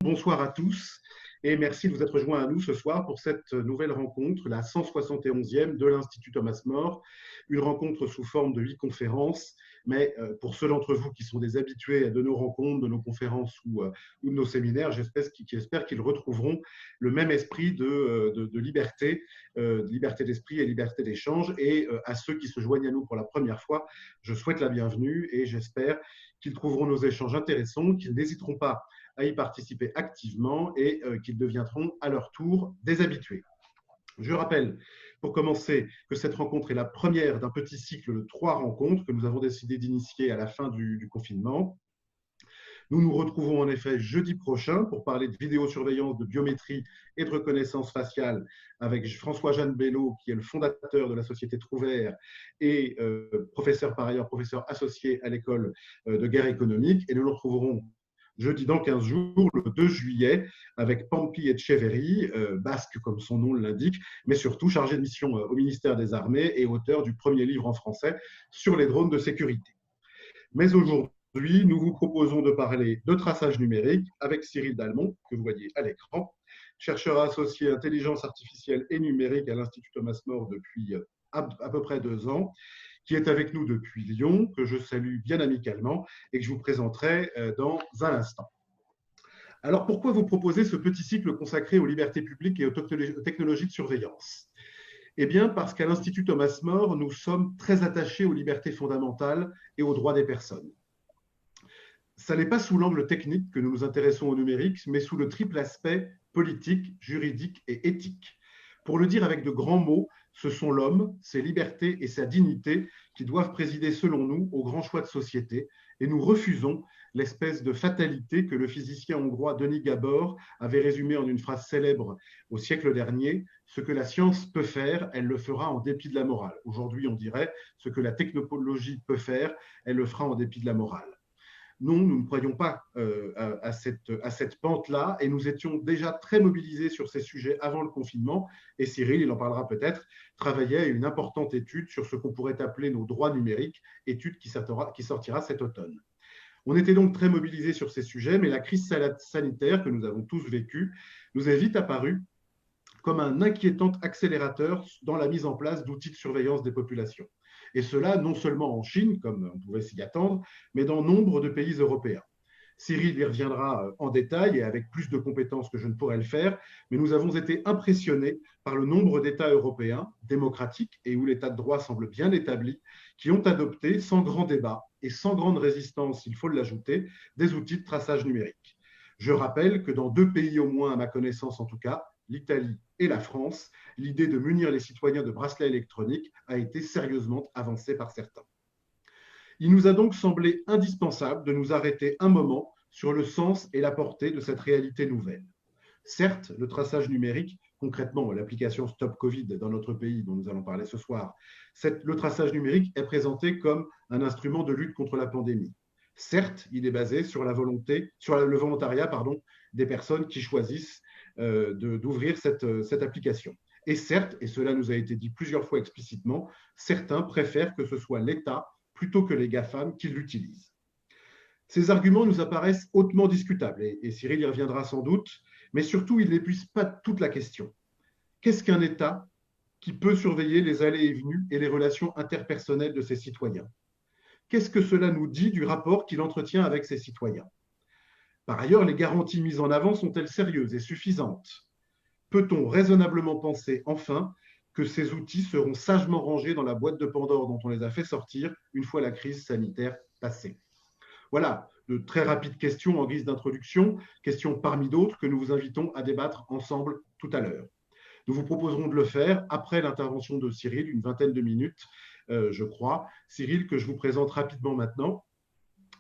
Bonsoir à tous et merci de vous être joints à nous ce soir pour cette nouvelle rencontre, la 171e de l'Institut Thomas More, une rencontre sous forme de 8 conférences, mais pour ceux d'entre vous qui sont des habitués de nos rencontres, de nos conférences ou de nos séminaires, j'espère qu'ils retrouveront le même esprit de liberté, liberté d'esprit et liberté d'échange. Et à ceux qui se joignent à nous pour la première fois, je souhaite la bienvenue et j'espère qu'ils trouveront nos échanges intéressants, qu'ils n'hésiteront pas à y participer activement et qu'ils deviendront à leur tour des habitués. Je rappelle, pour commencer, que cette rencontre est la première d'un petit cycle de 3 rencontres que nous avons décidé d'initier à la fin du confinement. Nous nous retrouvons en effet jeudi prochain pour parler de vidéosurveillance, de biométrie et de reconnaissance faciale avec François-Jeanne Bello, qui est le fondateur de la société Trouvert et professeur par ailleurs, professeur associé à l'école de guerre économique. Et nous nous retrouverons jeudi dans 15 jours, le 2 juillet, avec Pampi Etcheverry, basque comme son nom l'indique, mais surtout chargé de mission au ministère des Armées et auteur du premier livre en français sur les drones de sécurité. Mais aujourd'hui, nous vous proposons de parler de traçage numérique avec Cyril Dalmont, que vous voyez à l'écran, chercheur associé intelligence artificielle et numérique à l'Institut Thomas More depuis à peu près 2 ans, qui est avec nous depuis Lyon, que je salue bien amicalement et que je vous présenterai dans un instant. Alors, pourquoi vous proposer ce petit cycle consacré aux libertés publiques et aux technologies de surveillance? Eh bien, parce qu'à l'Institut Thomas More, nous sommes très attachés aux libertés fondamentales et aux droits des personnes. Ce n'est pas sous l'angle technique que nous nous intéressons au numérique, mais sous le triple aspect politique, juridique et éthique. Pour le dire avec de grands mots, ce sont l'homme, ses libertés et sa dignité qui doivent présider, selon nous, aux grands choix de société, et nous refusons l'espèce de fatalité que le physicien hongrois Denis Gabor avait résumé en une phrase célèbre au siècle dernier: ce que la science peut faire, elle le fera en dépit de la morale. Aujourd'hui, on dirait: ce que la technologie peut faire, elle le fera en dépit de la morale. Non, nous ne croyons pas à cette pente-là et nous étions déjà très mobilisés sur ces sujets avant le confinement. Et Cyril, il en parlera peut-être, travaillait à une importante étude sur ce qu'on pourrait appeler nos droits numériques, étude qui sortira cet automne. On était donc très mobilisés sur ces sujets, mais la crise sanitaire que nous avons tous vécue nous est vite apparue comme un inquiétant accélérateur dans la mise en place d'outils de surveillance des populations. Et cela non seulement en Chine, comme on pouvait s'y attendre, mais dans nombre de pays européens. Cyril y reviendra en détail et avec plus de compétences que je ne pourrais le faire, mais nous avons été impressionnés par le nombre d'États européens démocratiques et où l'État de droit semble bien établi, qui ont adopté sans grand débat et sans grande résistance, il faut l'ajouter, des outils de traçage numérique. Je rappelle que dans 2 pays au moins, à ma connaissance en tout cas, l'Italie et la France, l'idée de munir les citoyens de bracelets électroniques a été sérieusement avancée par certains. Il nous a donc semblé indispensable de nous arrêter un moment sur le sens et la portée de cette réalité nouvelle. Certes, le traçage numérique, concrètement l'application Stop Covid dans notre pays dont nous allons parler ce soir, le traçage numérique est présenté comme un instrument de lutte contre la pandémie. Certes, il est basé sur le volontariat des personnes qui choisissent d'ouvrir cette application. Et certes, et cela nous a été dit plusieurs fois explicitement, certains préfèrent que ce soit l'État plutôt que les GAFAM qui l'utilisent. Ces arguments nous apparaissent hautement discutables, et Cyril y reviendra sans doute, mais surtout, ils n'épuisent pas toute la question. Qu'est-ce qu'un État qui peut surveiller les allées et venues et les relations interpersonnelles de ses citoyens? Qu'est-ce que cela nous dit du rapport qu'il entretient avec ses citoyens? Par ailleurs, les garanties mises en avant sont-elles sérieuses et suffisantes? Peut-on raisonnablement penser, enfin, que ces outils seront sagement rangés dans la boîte de Pandore dont on les a fait sortir une fois la crise sanitaire passée? Voilà, de très rapides questions en guise d'introduction, questions parmi d'autres que nous vous invitons à débattre ensemble tout à l'heure. Nous vous proposerons de le faire après l'intervention de Cyril, une vingtaine de minutes, je crois. Cyril, que je vous présente rapidement maintenant.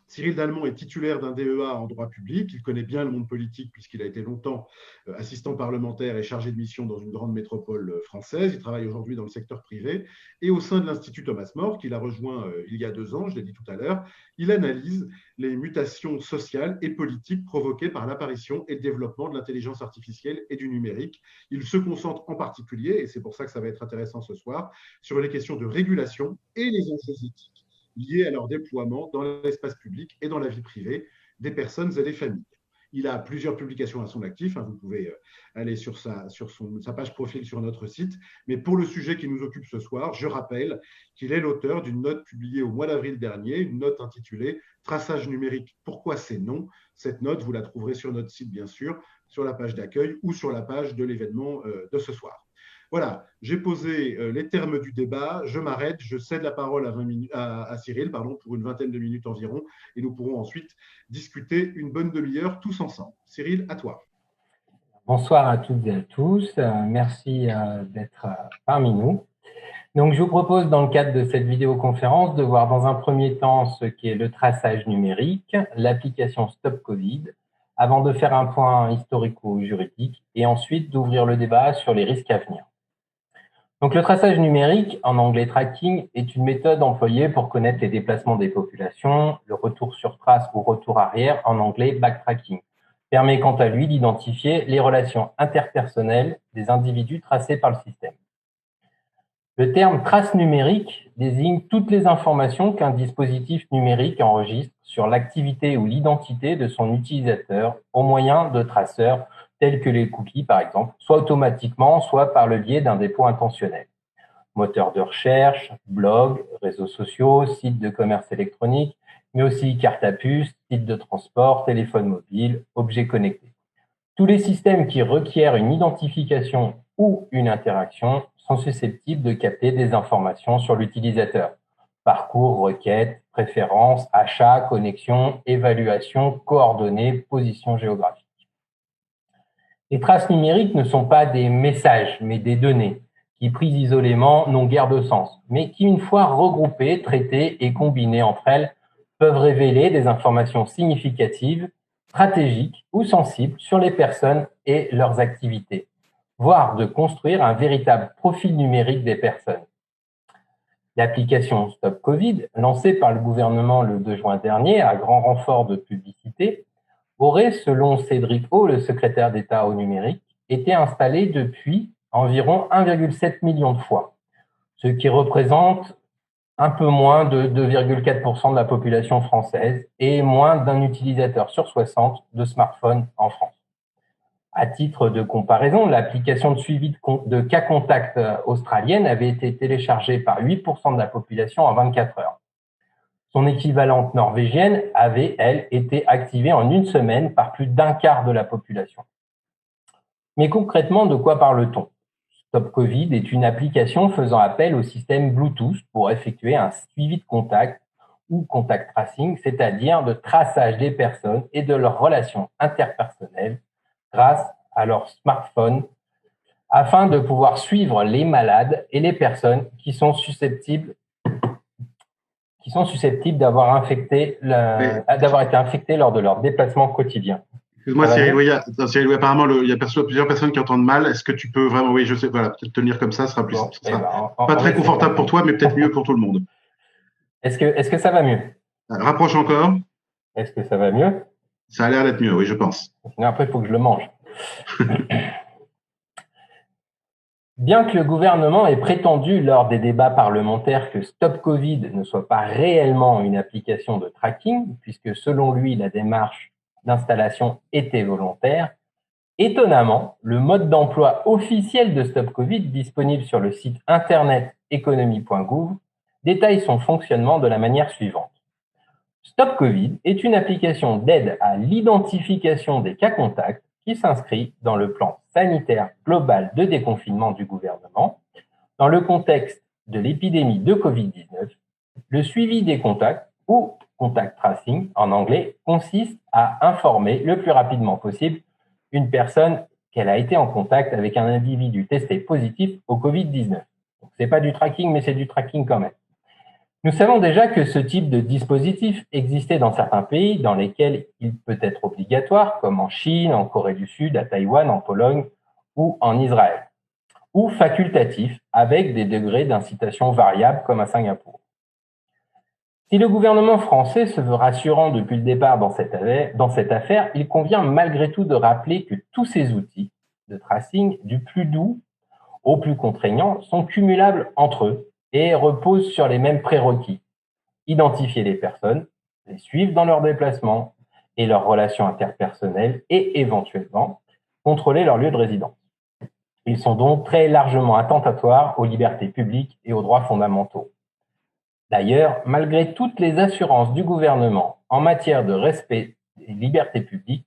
Cyril Dalmont est titulaire d'un DEA en droit public. Il connaît bien le monde politique puisqu'il a été longtemps assistant parlementaire et chargé de mission dans une grande métropole française. Il travaille aujourd'hui dans le secteur privé. Et au sein de l'Institut Thomas More, qu'il a rejoint il y a 2 ans, je l'ai dit tout à l'heure, il analyse les mutations sociales et politiques provoquées par l'apparition et le développement de l'intelligence artificielle et du numérique. Il se concentre en particulier, et c'est pour ça que ça va être intéressant ce soir, sur les questions de régulation et les enjeux éthiques liés à leur déploiement dans l'espace public et dans la vie privée des personnes et des familles. Il a plusieurs publications à son actif. Vous pouvez aller sur sa page profil sur notre site. Mais pour le sujet qui nous occupe ce soir, je rappelle qu'il est l'auteur d'une note publiée au mois d'avril dernier, une note intitulée « Traçage numérique, pourquoi c'est non ?» Cette note, vous la trouverez sur notre site, bien sûr, sur la page d'accueil ou sur la page de l'événement de ce soir. Voilà, j'ai posé les termes du débat, je m'arrête, je cède la parole à Cyril pour une vingtaine de minutes environ, et nous pourrons ensuite discuter une bonne demi-heure tous ensemble. Cyril, à toi. Bonsoir à toutes et à tous, merci d'être parmi nous. Donc, je vous propose, dans le cadre de cette vidéoconférence, de voir dans un premier temps ce qu'est le traçage numérique, l'application Stop Covid, avant de faire un point historico-juridique et ensuite d'ouvrir le débat sur les risques à venir. Donc, le traçage numérique, en anglais tracking, est une méthode employée pour connaître les déplacements des populations. Le retour sur trace ou retour arrière, en anglais backtracking, permet quant à lui d'identifier les relations interpersonnelles des individus tracés par le système. Le terme trace numérique désigne toutes les informations qu'un dispositif numérique enregistre sur l'activité ou l'identité de son utilisateur au moyen de traceurs tels que les cookies, par exemple, soit automatiquement, soit par le biais d'un dépôt intentionnel. Moteur de recherche, blog, réseaux sociaux, sites de commerce électronique, mais aussi carte à puce, sites de transport, téléphone mobile, objets connectés. Tous les systèmes qui requièrent une identification ou une interaction sont susceptibles de capter des informations sur l'utilisateur. Parcours, requêtes, préférences, achats, connexions, évaluation, coordonnées, position géographique. Les traces numériques ne sont pas des messages, mais des données qui, prises isolément, n'ont guère de sens, mais qui, une fois regroupées, traitées et combinées entre elles, peuvent révéler des informations significatives, stratégiques ou sensibles sur les personnes et leurs activités, voire de construire un véritable profil numérique des personnes. L'application Stop Covid, lancée par le gouvernement le 2 juin dernier à grand renfort de publicité, aurait, selon Cédric O, le secrétaire d'État au numérique, été installée depuis environ 1,7 million de fois, ce qui représente un peu moins de 2,4% de la population française et moins d'un utilisateur sur 60 de smartphones en France. À titre de comparaison, l'application de suivi de cas contacts australienne avait été téléchargée par 8% de la population en 24 heures. Son équivalente norvégienne avait, elle, été activée en une semaine par plus d'un quart de la population. Mais concrètement, de quoi parle-t-on ? Stop Covid est une application faisant appel au système Bluetooth pour effectuer un suivi de contact ou contact tracing, c'est-à-dire de traçage des personnes et de leurs relations interpersonnelles grâce à leur smartphone, afin de pouvoir suivre les malades et les personnes qui sont susceptibles d'avoir été infectés lors de leur déplacement quotidien. Excuse-moi, Cyril, apparemment, il y a plusieurs personnes qui entendent mal. Est-ce que tu peux vraiment, oui, je sais, voilà, peut-être tenir comme ça, sera pas très confortable pour toi, mais peut-être mieux pour tout le monde. Est-ce que ça va mieux ? Rapproche encore. Est-ce que ça va mieux ? Ça a l'air d'être mieux, oui, je pense. Après, il faut que je le mange. Bien que le gouvernement ait prétendu lors des débats parlementaires que Stop Covid ne soit pas réellement une application de tracking, puisque selon lui, la démarche d'installation était volontaire, étonnamment, le mode d'emploi officiel de Stop Covid, disponible sur le site internet economie.gouv, détaille son fonctionnement de la manière suivante. Stop Covid est une application d'aide à l'identification des cas contacts qui s'inscrit dans le plan sanitaire global de déconfinement du gouvernement. Dans le contexte de l'épidémie de Covid-19, le suivi des contacts ou contact tracing en anglais consiste à informer le plus rapidement possible une personne qu'elle a été en contact avec un individu testé positif au Covid-19. Ce n'est pas du tracking, mais c'est du tracking quand même. Nous savons déjà que ce type de dispositif existait dans certains pays dans lesquels il peut être obligatoire, comme en Chine, en Corée du Sud, à Taïwan, en Pologne ou en Israël, ou facultatif avec des degrés d'incitation variables comme à Singapour. Si le gouvernement français se veut rassurant depuis le départ dans cette affaire, il convient malgré tout de rappeler que tous ces outils de tracing, du plus doux au plus contraignant, sont cumulables entre eux et reposent sur les mêmes prérequis. Identifier les personnes, les suivre dans leurs déplacements, et leurs relations interpersonnelles et éventuellement contrôler leur lieu de résidence. Ils sont donc très largement attentatoires aux libertés publiques et aux droits fondamentaux. D'ailleurs, malgré toutes les assurances du gouvernement en matière de respect des libertés publiques,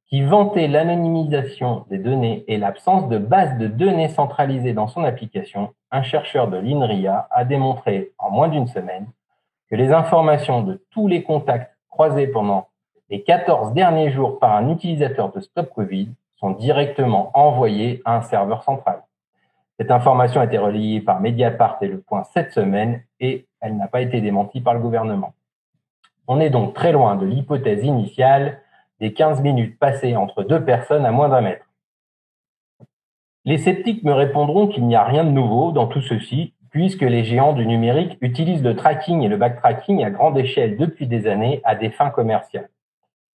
qui vantait l'anonymisation des données et l'absence de base de données centralisées dans son application, un chercheur de l'INRIA a démontré en moins d'une semaine que les informations de tous les contacts croisés pendant les 14 derniers jours par un utilisateur de Stop Covid sont directement envoyées à un serveur central. Cette information a été relayée par Mediapart et Le Point cette semaine et elle n'a pas été démentie par le gouvernement. On est donc très loin de l'hypothèse initiale des 15 minutes passées entre deux personnes à moins d'un mètre. Les sceptiques me répondront qu'il n'y a rien de nouveau dans tout ceci, puisque les géants du numérique utilisent le tracking et le backtracking à grande échelle depuis des années à des fins commerciales.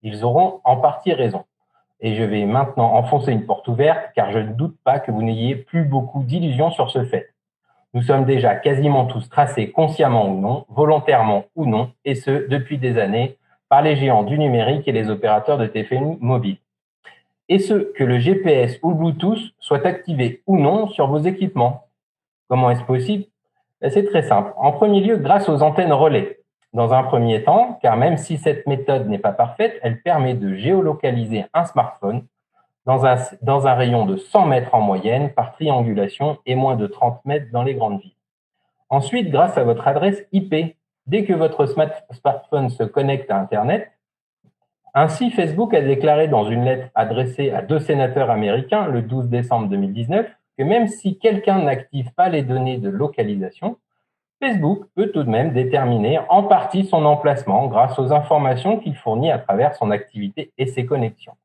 Ils auront en partie raison. Et je vais maintenant enfoncer une porte ouverte, car je ne doute pas que vous n'ayez plus beaucoup d'illusions sur ce fait. Nous sommes déjà quasiment tous tracés consciemment ou non, volontairement ou non, et ce, depuis des années, par les géants du numérique et les opérateurs de téléphonie mobile. Et ce, que le GPS ou le Bluetooth soient activés ou non sur vos équipements. Comment est-ce possible? C'est très simple. En premier lieu, grâce aux antennes relais. Dans un premier temps, car même si cette méthode n'est pas parfaite, elle permet de géolocaliser un smartphone dans un rayon de 100 mètres en moyenne par triangulation et moins de 30 mètres dans les grandes villes. Ensuite, grâce à votre adresse IP, dès que votre smartphone se connecte à Internet, ainsi Facebook a déclaré dans une lettre adressée à 2 sénateurs américains le 12 décembre 2019 que même si quelqu'un n'active pas les données de localisation, Facebook peut tout de même déterminer en partie son emplacement grâce aux informations qu'il fournit à travers son activité et ses connexions.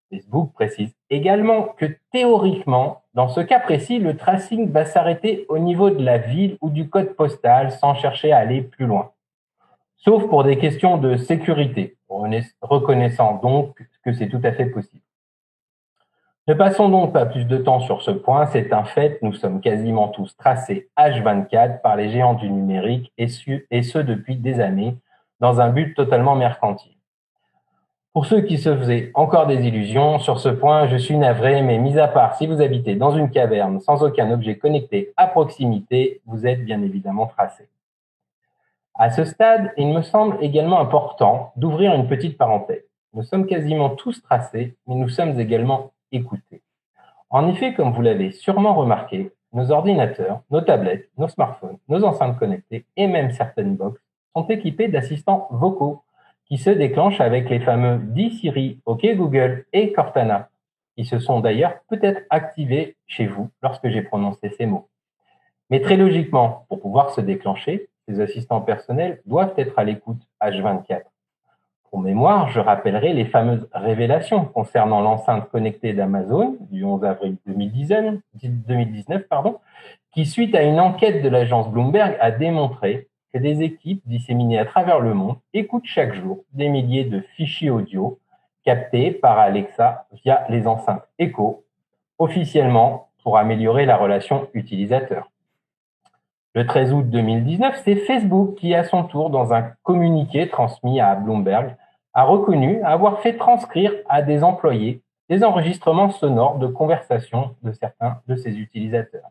Facebook précise également que théoriquement, dans ce cas précis, le tracing va s'arrêter au niveau de la ville ou du code postal sans chercher à aller plus loin. Sauf pour des questions de sécurité, reconnaissant donc que c'est tout à fait possible. Ne passons donc pas plus de temps sur ce point, c'est un fait, nous sommes quasiment tous tracés H24 par les géants du numérique et ce depuis des années, dans un but totalement mercantile. Pour ceux qui se faisaient encore des illusions, sur ce point, je suis navré, mais mis à part si vous habitez dans une caverne sans aucun objet connecté à proximité, vous êtes bien évidemment tracé. À ce stade, il me semble également important d'ouvrir une petite parenthèse. Nous sommes quasiment tous tracés, mais nous sommes également écoutés. En effet, comme vous l'avez sûrement remarqué, nos ordinateurs, nos tablettes, nos smartphones, nos enceintes connectées et même certaines box sont équipés d'assistants vocaux qui se déclenchent avec les fameux Dis Siri, OK Google et Cortana, qui se sont d'ailleurs peut-être activés chez vous lorsque j'ai prononcé ces mots. Mais très logiquement, pour pouvoir se déclencher, ces assistants personnels doivent être à l'écoute H24. Pour mémoire, je rappellerai les fameuses révélations concernant l'enceinte connectée d'Amazon du 11 avril 2019, qui, suite à une enquête de l'agence Bloomberg, a démontré que des équipes disséminées à travers le monde écoutent chaque jour des milliers de fichiers audio captés par Alexa via les enceintes Echo, officiellement pour améliorer la relation utilisateur. Le 13 août 2019, c'est Facebook qui, à son tour, dans un communiqué transmis à Bloomberg, a reconnu avoir fait transcrire à des employés des enregistrements sonores de conversations de certains de ses utilisateurs.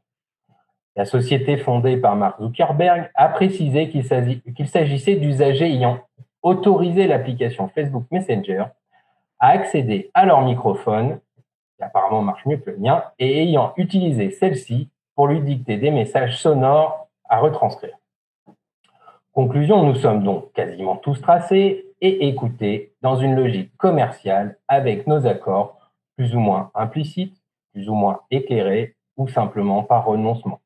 La société fondée par Mark Zuckerberg a précisé qu'il s'agissait d'usagers ayant autorisé l'application Facebook Messenger à accéder à leur microphone, qui apparemment marche mieux que le mien, et ayant utilisé celle-ci pour lui dicter des messages sonores à retranscrire. Conclusion, nous sommes donc quasiment tous tracés et écoutés dans une logique commerciale avec nos accords plus ou moins implicites, plus ou moins éclairés ou simplement par renoncement.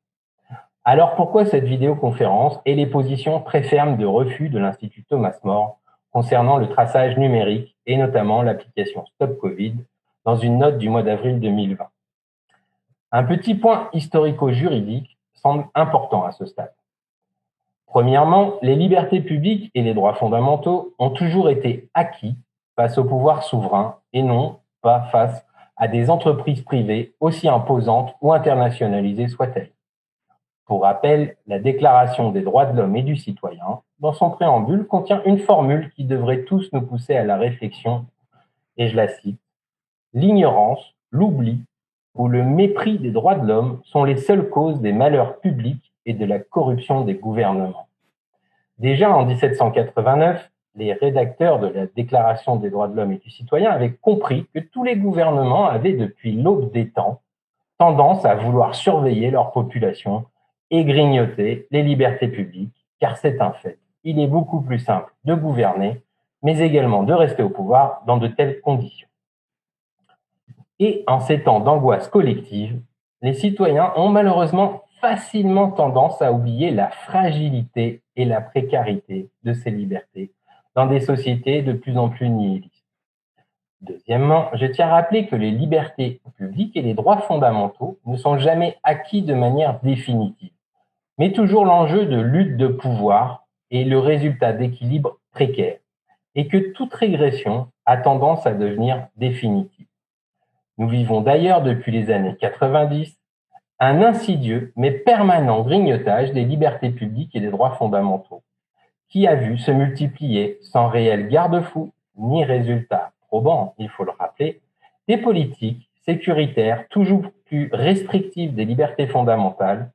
Alors pourquoi cette vidéoconférence et les positions très fermes de refus de l'Institut Thomas More concernant le traçage numérique et notamment l'application Stop Covid dans une note du mois d'avril 2020? Un petit point historico-juridique semble important à ce stade. Premièrement, les libertés publiques et les droits fondamentaux ont toujours été acquis face au pouvoir souverain et non pas face à des entreprises privées aussi imposantes ou internationalisées soient-elles. Pour rappel, la Déclaration des droits de l'homme et du citoyen dans son préambule, contient une formule qui devrait tous nous pousser à la réflexion, et je la cite: l'ignorance, l'oubli ou le mépris des droits de l'homme sont les seules causes des malheurs publics et de la corruption des gouvernements. Déjà en 1789, les rédacteurs de la Déclaration des droits de l'homme et du citoyen avaient compris que tous les gouvernements avaient, depuis l'aube des temps, tendance à vouloir surveiller leur population et grignoter les libertés publiques, car c'est un fait. Il est beaucoup plus simple de gouverner, mais également de rester au pouvoir dans de telles conditions. Et en ces temps d'angoisse collective, les citoyens ont malheureusement facilement tendance à oublier la fragilité et la précarité de ces libertés dans des sociétés de plus en plus nihilistes. Deuxièmement, je tiens à rappeler que les libertés publiques et les droits fondamentaux ne sont jamais acquis de manière définitive, mais toujours l'enjeu de lutte de pouvoir et le résultat d'équilibres précaires, et que toute régression a tendance à devenir définitive. Nous vivons d'ailleurs depuis les années 90 un insidieux mais permanent grignotage des libertés publiques et des droits fondamentaux, qui a vu se multiplier, sans réel garde-fou ni résultat probant, il faut le rappeler, des politiques sécuritaires toujours plus restrictives des libertés fondamentales,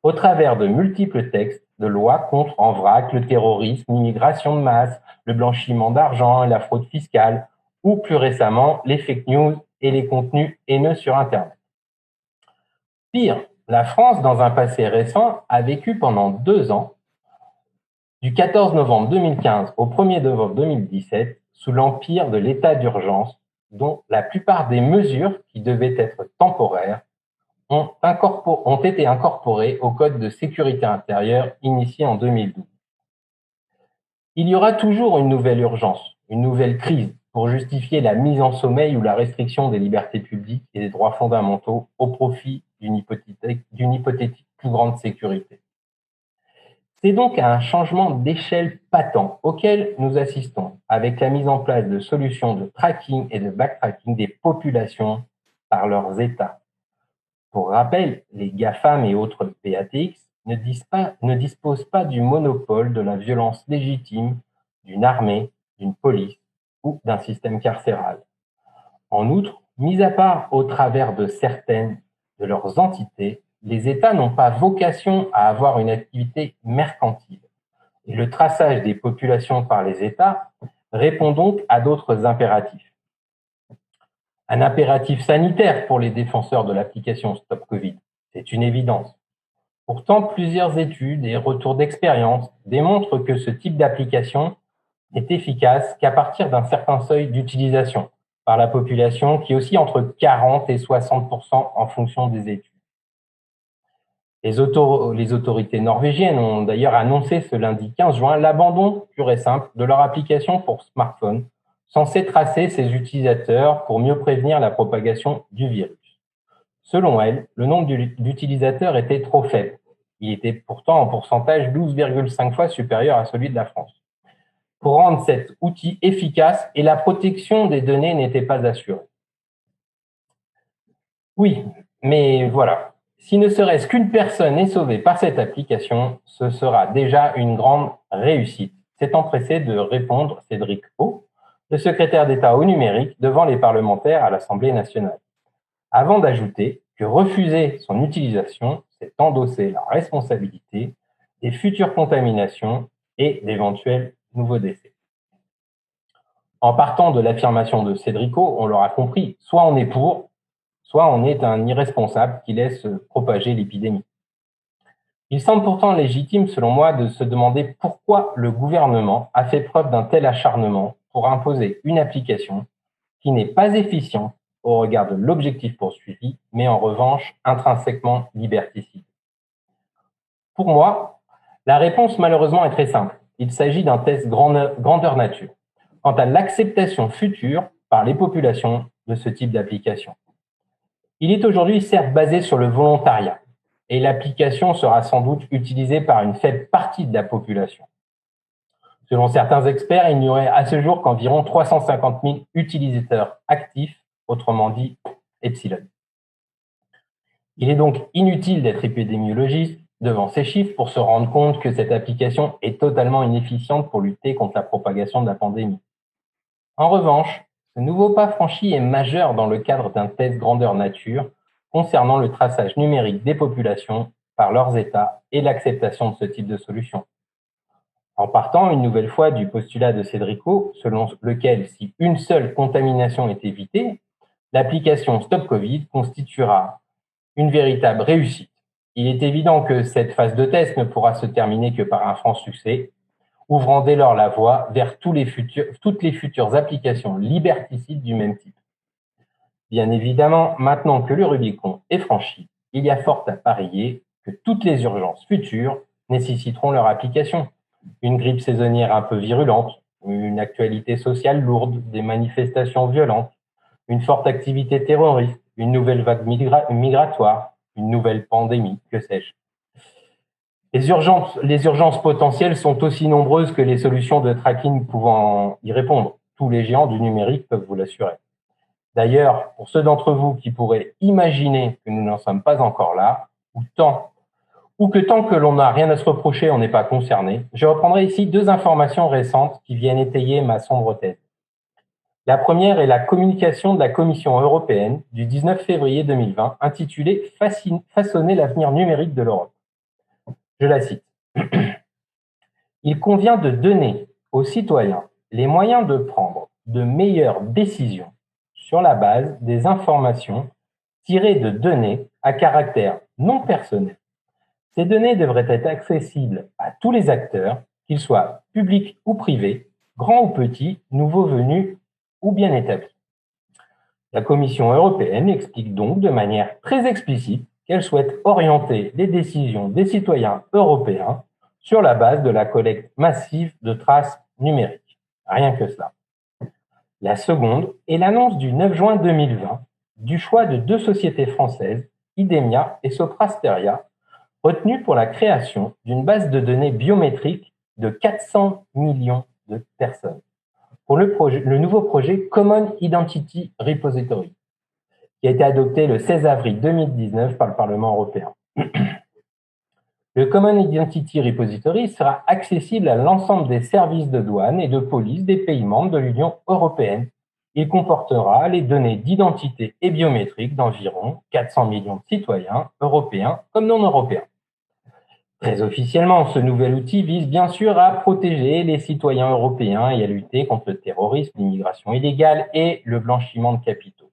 au travers de multiples textes de lois contre en vrac le terrorisme, l'immigration de masse, le blanchiment d'argent et la fraude fiscale, ou plus récemment les fake news et les contenus haineux sur Internet. Pire, la France, dans un passé récent, a vécu pendant 2 ans, du 14 novembre 2015 au 1er novembre 2017, sous l'empire de l'état d'urgence, dont la plupart des mesures qui devaient être temporaires ont été incorporées au Code de sécurité intérieure initié en 2012. Il y aura toujours une nouvelle urgence, une nouvelle crise pour justifier la mise en sommeil ou la restriction des libertés publiques et des droits fondamentaux au profit d'une hypothétique plus grande sécurité. C'est donc à un changement d'échelle patent auquel nous assistons, avec la mise en place de solutions de tracking et de backtracking des populations par leurs États. Pour rappel, les GAFAM et autres PATX ne disposent pas du monopole de la violence légitime d'une armée, d'une police ou d'un système carcéral. En outre, mis à part au travers de certaines de leurs entités, les États n'ont pas vocation à avoir une activité mercantile. Et le traçage des populations par les États répond donc à d'autres impératifs. Un impératif sanitaire pour les défenseurs de l'application Stop Covid, c'est une évidence. Pourtant, plusieurs études et retours d'expérience démontrent que ce type d'application n'est efficace qu'à partir d'un certain seuil d'utilisation par la population, qui oscille entre 40 et 60% en fonction des études. Les autorités norvégiennes ont d'ailleurs annoncé ce lundi 15 juin l'abandon pur et simple de leur application pour smartphone, censée tracer ses utilisateurs pour mieux prévenir la propagation du virus. Selon elles, le nombre d'utilisateurs était trop faible. Il était pourtant en pourcentage 12,5 fois supérieur à celui de la France. Pour rendre cet outil efficace, et la protection des données n'était pas assurée. Oui, mais voilà. Si ne serait-ce qu'une personne est sauvée par cette application, ce sera déjà une grande réussite. C'est empressé de répondre Cédric O, le secrétaire d'État au numérique, devant les parlementaires à l'Assemblée nationale. Avant d'ajouter que refuser son utilisation, c'est endosser la responsabilité des futures contaminations et d'éventuels nouveaux décès. En partant de l'affirmation de Cédrico, on l'aura compris, soit on est pour, soit on est un irresponsable qui laisse propager l'épidémie. Il semble pourtant légitime, selon moi, de se demander pourquoi le gouvernement a fait preuve d'un tel acharnement pour imposer une application qui n'est pas efficiente au regard de l'objectif poursuivi, mais en revanche intrinsèquement liberticide. Pour moi, la réponse malheureusement est très simple. Il s'agit d'un test grandeur nature quant à l'acceptation future par les populations de ce type d'application. Il est aujourd'hui certes basé sur le volontariat, et l'application sera sans doute utilisée par une faible partie de la population. Selon certains experts, il n'y aurait à ce jour qu'environ 350 000 utilisateurs actifs, autrement dit epsilon. Il est donc inutile d'être épidémiologiste devant ces chiffres pour se rendre compte que cette application est totalement inefficiente pour lutter contre la propagation de la pandémie. En revanche, ce nouveau pas franchi est majeur dans le cadre d'un test grandeur nature concernant le traçage numérique des populations par leurs États et l'acceptation de ce type de solution. En partant une nouvelle fois du postulat de Cédrico, selon lequel si une seule contamination est évitée, l'application Stop Covid constituera une véritable réussite. Il est évident que cette phase de test ne pourra se terminer que par un franc succès, ouvrant dès lors la voie vers toutes les futures applications liberticides du même type. Bien évidemment, maintenant que le Rubicon est franchi, il y a fort à parier que toutes les urgences futures nécessiteront leur application. Une grippe saisonnière un peu virulente, une actualité sociale lourde, des manifestations violentes, une forte activité terroriste, une nouvelle vague migratoire, une nouvelle pandémie, que sais-je. Les urgences potentielles sont aussi nombreuses que les solutions de tracking pouvant y répondre. Tous les géants du numérique peuvent vous l'assurer. D'ailleurs, pour ceux d'entre vous qui pourraient imaginer que nous n'en sommes pas encore là, ou que tant que l'on n'a rien à se reprocher, on n'est pas concerné, je reprendrai ici 2 informations récentes qui viennent étayer ma sombre thèse. La première est la communication de la Commission européenne du 19 février 2020 intitulée « Façonner l'avenir numérique de l'Europe ». Je la cite. « Il convient de donner aux citoyens les moyens de prendre de meilleures décisions sur la base des informations tirées de données à caractère non personnel. Ces données devraient être accessibles à tous les acteurs, qu'ils soient publics ou privés, grands ou petits, nouveaux venus ou bien établis. » La Commission européenne explique donc de manière très explicite qu'elle souhaite orienter les décisions des citoyens européens sur la base de la collecte massive de traces numériques. Rien que cela. La seconde est l'annonce du 9 juin 2020 du choix de 2 sociétés françaises, Idemia et Soprasteria, retenues pour la création d'une base de données biométriques de 400 millions de personnes pour le nouveau projet Common Identity Repository, qui a été adopté le 16 avril 2019 par le Parlement européen. Le Common Identity Repository sera accessible à l'ensemble des services de douane et de police des pays membres de l'Union européenne. Il comportera les données d'identité et biométriques d'environ 400 millions de citoyens européens comme non européens. Très officiellement, ce nouvel outil vise bien sûr à protéger les citoyens européens et à lutter contre le terrorisme, l'immigration illégale et le blanchiment de capitaux.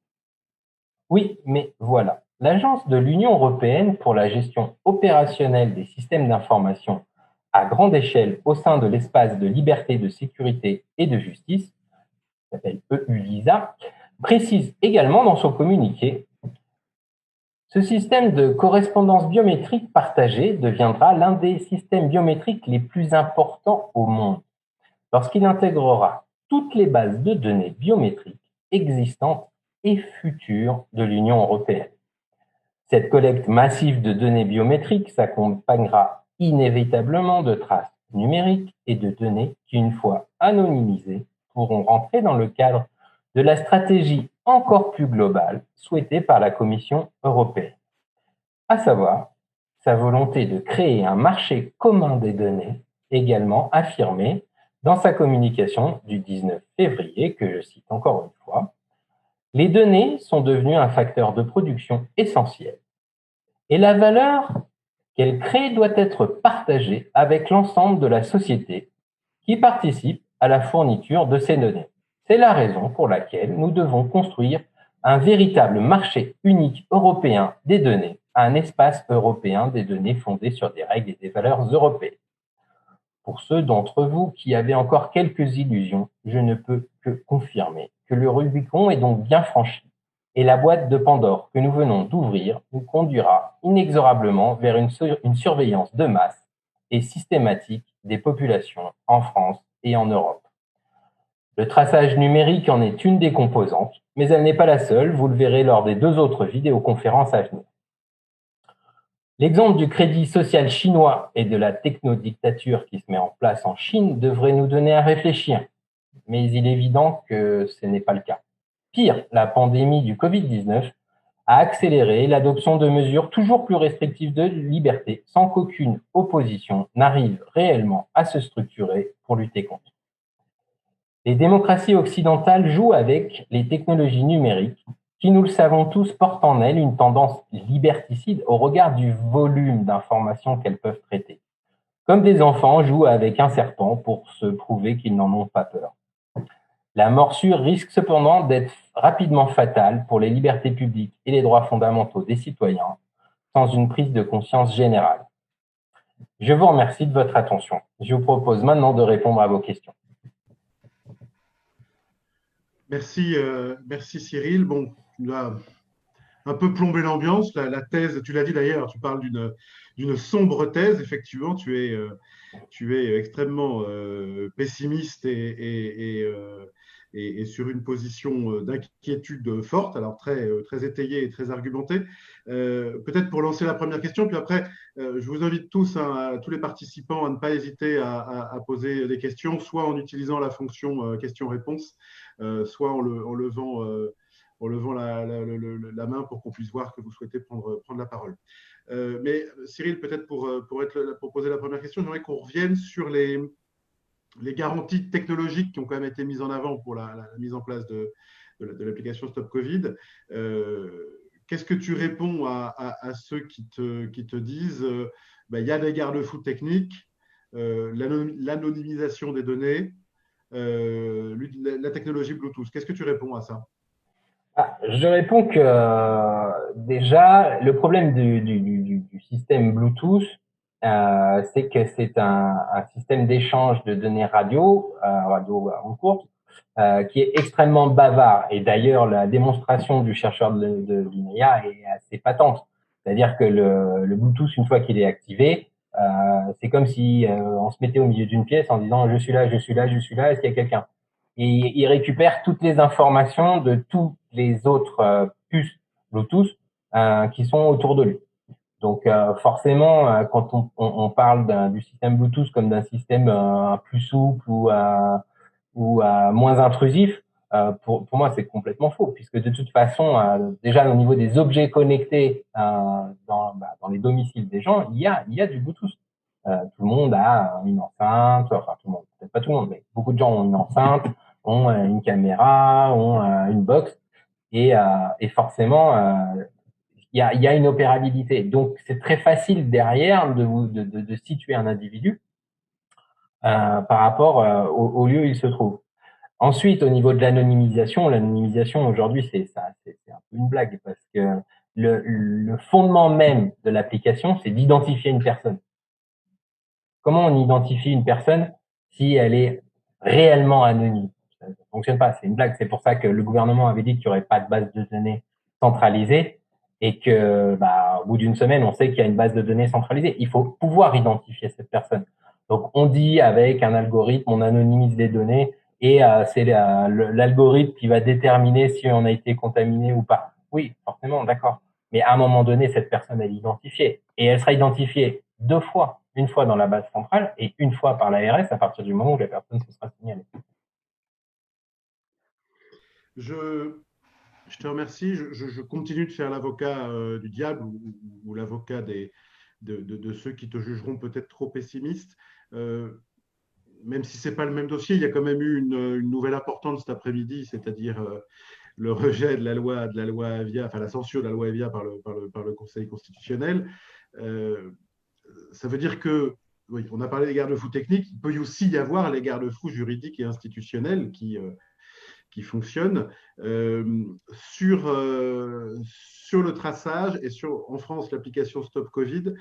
Oui, mais voilà. L'Agence de l'Union européenne pour la gestion opérationnelle des systèmes d'information à grande échelle au sein de l'espace de liberté, de sécurité et de justice, qui s'appelle EU-LISA, précise également dans son communiqué: ce système de correspondance biométrique partagée deviendra l'un des systèmes biométriques les plus importants au monde, lorsqu'il intégrera toutes les bases de données biométriques existantes et futures de l'Union européenne. Cette collecte massive de données biométriques s'accompagnera inévitablement de traces numériques et de données qui, une fois anonymisées, pourront rentrer dans le cadre de la stratégie encore plus globale souhaitée par la Commission européenne, à savoir sa volonté de créer un marché commun des données, également affirmée dans sa communication du 19 février, que je cite encore une fois. Les données sont devenues un facteur de production essentiel et la valeur qu'elles créent doit être partagée avec l'ensemble de la société qui participe à la fourniture de ces données. C'est la raison pour laquelle nous devons construire un véritable marché unique européen des données, un espace européen des données fondé sur des règles et des valeurs européennes. Pour ceux d'entre vous qui avaient encore quelques illusions, je ne peux que confirmer que le Rubicon est donc bien franchi et la boîte de Pandore que nous venons d'ouvrir nous conduira inexorablement vers une surveillance de masse et systématique des populations en France et en Europe. Le traçage numérique en est une des composantes, mais elle n'est pas la seule, vous le verrez lors des 2 autres vidéoconférences à venir. L'exemple du crédit social chinois et de la technodictature qui se met en place en Chine devrait nous donner à réfléchir, mais il est évident que ce n'est pas le cas. Pire, la pandémie du Covid-19 à accélérer l'adoption de mesures toujours plus restrictives de liberté sans qu'aucune opposition n'arrive réellement à se structurer pour lutter contre. Les démocraties occidentales jouent avec les technologies numériques qui, nous le savons tous, portent en elles une tendance liberticide au regard du volume d'informations qu'elles peuvent traiter. Comme des enfants jouent avec un serpent pour se prouver qu'ils n'en ont pas peur. La morsure risque cependant d'être rapidement fatale pour les libertés publiques et les droits fondamentaux des citoyens, sans une prise de conscience générale. Je vous remercie de votre attention. Je vous propose maintenant de répondre à vos questions. Merci, merci Cyril. Bon, tu as un peu plombé l'ambiance. La thèse, tu l'as dit d'ailleurs, tu parles d'une sombre thèse. Effectivement, tu es extrêmement pessimiste et sur une position d'inquiétude forte, alors très étayée et très argumentée. Peut-être pour lancer la première question, puis après, je vous invite tous, hein, tous les participants, à ne pas hésiter à poser des questions, soit en utilisant la fonction question-réponse, soit en levant la main pour qu'on puisse voir que vous souhaitez prendre la parole. Mais Cyril, peut-être pour poser la première question, j'aimerais qu'on revienne sur les garanties technologiques qui ont quand même été mises en avant pour la mise en place de l'application Stop Covid. Qu'est-ce que tu réponds à ceux qui te disent il y a des garde-fous techniques, l'anonymisation des données, la technologie Bluetooth. Qu'est-ce que tu réponds à ça? Je réponds que déjà, le problème du système Bluetooth, c'est que c'est un système d'échange de données radio en courte, qui est extrêmement bavard. Et d'ailleurs, la démonstration du chercheur de l'INRIA est assez patente. C'est-à-dire que le Bluetooth, une fois qu'il est activé, c'est comme si on se mettait au milieu d'une pièce en disant « je suis là, je suis là, je suis là, est-ce qu'il y a quelqu'un ?» Et il récupère toutes les informations de tous les autres puces Bluetooth qui sont autour de lui. Donc forcément, quand on parle du système Bluetooth comme d'un système plus souple ou moins intrusif, pour moi c'est complètement faux, puisque de toute façon, déjà au niveau des objets connectés dans les domiciles des gens, il y a du Bluetooth. Tout le monde a une enceinte, enfin tout le monde, peut-être pas tout le monde, mais beaucoup de gens ont une enceinte, ont une caméra, ont une box, et forcément, il y a une opérabilité. Donc, c'est très facile derrière de situer un individu par rapport au lieu où il se trouve. Ensuite, au niveau de l'anonymisation aujourd'hui, c'est un peu une blague parce que le fondement même de l'application, c'est d'identifier une personne. Comment on identifie une personne si elle est réellement anonyme? Ça ne fonctionne pas, c'est une blague. C'est pour ça que le gouvernement avait dit qu'il n'y aurait pas de base de données centralisée et que, au bout d'une semaine, on sait qu'il y a une base de données centralisée. Il faut pouvoir identifier cette personne. Donc, on dit avec un algorithme, on anonymise les données et c'est l'algorithme qui va déterminer si on a été contaminé ou pas. Oui, forcément, d'accord. Mais à un moment donné, cette personne, elle est identifiée et elle sera identifiée 2 fois. Une fois dans la base centrale et une fois par l'ARS à partir du moment où la personne se sera signalée. Je te remercie. Je continue de faire l'avocat du diable ou l'avocat de ceux qui te jugeront peut-être trop pessimiste. Même si ce n'est pas le même dossier, il y a quand même eu une nouvelle importante cet après-midi, c'est-à-dire le rejet de la loi Avia, enfin la censure de la loi Avia par le Conseil constitutionnel. Ça veut dire que, oui, on a parlé des garde-fous techniques, il peut aussi y avoir les garde-fous juridiques et institutionnels qui fonctionnent sur le traçage et en France l'application Stop Covid.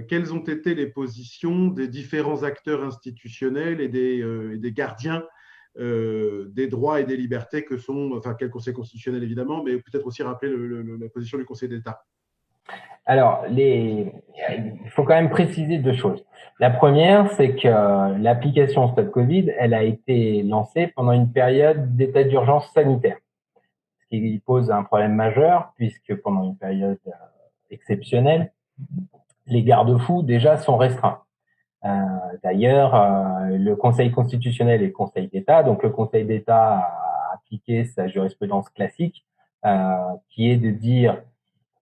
Quelles ont été les positions des différents acteurs institutionnels et des gardiens des droits et des libertés que sont, enfin, quel Conseil constitutionnel évidemment, mais peut-être aussi rappeler la position du Conseil d'État. Alors, il faut quand même préciser 2 choses. La première, c'est que l'application Stop Covid, elle a été lancée pendant une période d'état d'urgence sanitaire, ce qui pose un problème majeur, puisque pendant une période exceptionnelle, les garde-fous déjà sont restreints. D'ailleurs, le Conseil constitutionnel et le Conseil d'État, donc le Conseil d'État a appliqué sa jurisprudence classique, qui est de dire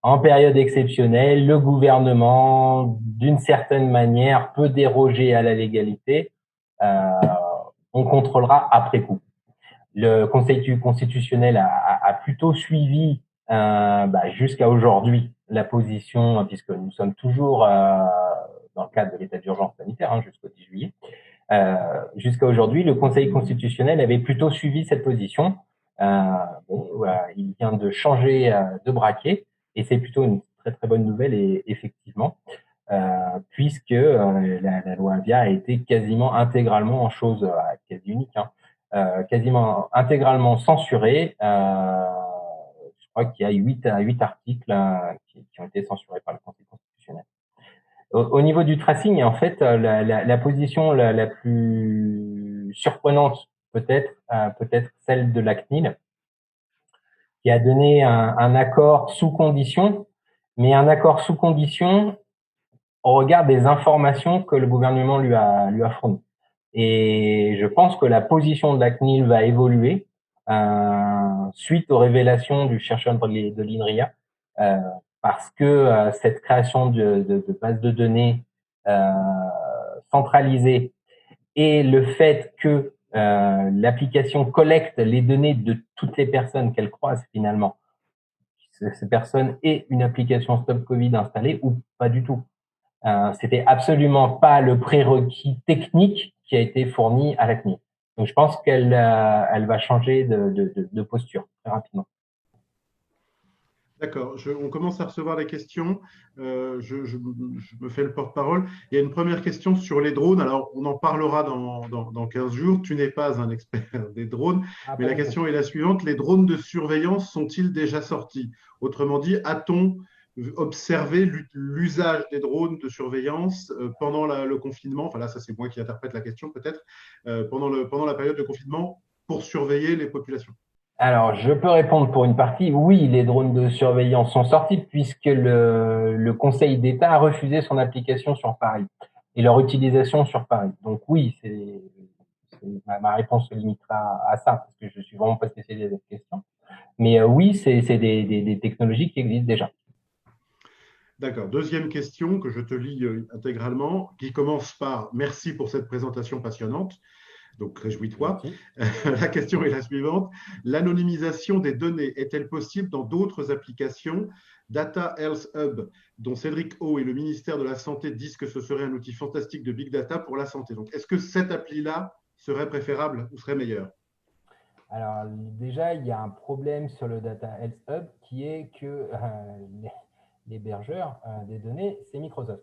en période exceptionnelle, le gouvernement, d'une certaine manière, peut déroger à la légalité. On contrôlera après coup. Le Conseil constitutionnel a plutôt suivi jusqu'à aujourd'hui la position, puisque nous sommes toujours dans le cadre de l'état d'urgence sanitaire jusqu'au 10 juillet. Jusqu'à aujourd'hui, le Conseil constitutionnel avait plutôt suivi cette position. Il vient de changer de braquet et c'est plutôt une très très bonne nouvelle et effectivement, puisque la loi Avia a été quasiment intégralement, en chose quasi unique, quasiment intégralement censurée. Je crois qu'il y a 8 articles qui ont été censurés par le Conseil constitutionnel. Au niveau du tracing, en fait, la position la plus surprenante peut-être celle de la CNIL, qui a donné un accord sous condition, mais un accord sous condition au regard des informations que le gouvernement lui a fournies. Et je pense que la position de la CNIL va évoluer suite aux révélations du chercheur de l'INRIA, parce que cette création de base de données centralisée et le fait que l'application collecte les données de toutes les personnes qu'elle croise finalement, ces personnes aient une application Stop Covid installée ou pas du tout. C'était absolument pas le prérequis technique qui a été fourni à la CNIL. Donc je pense qu'elle va changer de posture très rapidement. D'accord, on commence à recevoir des questions. Je me fais le porte-parole. Il y a une première question sur les drones. Alors, on en parlera dans 15 jours. Tu n'es pas un expert des drones, mais la question est la suivante. Les drones de surveillance sont-ils déjà sortis? Autrement dit, a-t-on observé l'usage des drones de surveillance pendant le confinement? Enfin là, ça c'est moi qui interprète la question peut-être. Pendant la période de confinement pour surveiller les populations. Alors, je peux répondre pour une partie. Oui, les drones de surveillance sont sortis puisque le Conseil d'État a refusé son application sur Paris et leur utilisation sur Paris. Donc oui, ma réponse se limitera à ça parce que je suis vraiment pas spécialisé dans cette question. Mais oui, c'est des technologies qui existent déjà. D'accord. Deuxième question que je te lis intégralement, qui commence par « Merci pour cette présentation passionnante ». Donc, réjouis-toi. La question est la suivante. L'anonymisation des données est-elle possible dans d'autres applications? Data Health Hub, dont Cédric O et le ministère de la Santé disent que ce serait un outil fantastique de big data pour la santé. Donc, est-ce que cette appli-là serait préférable ou serait meilleure? Alors, déjà, il y a un problème sur le Data Health Hub qui est que l'hébergeur des données, c'est Microsoft.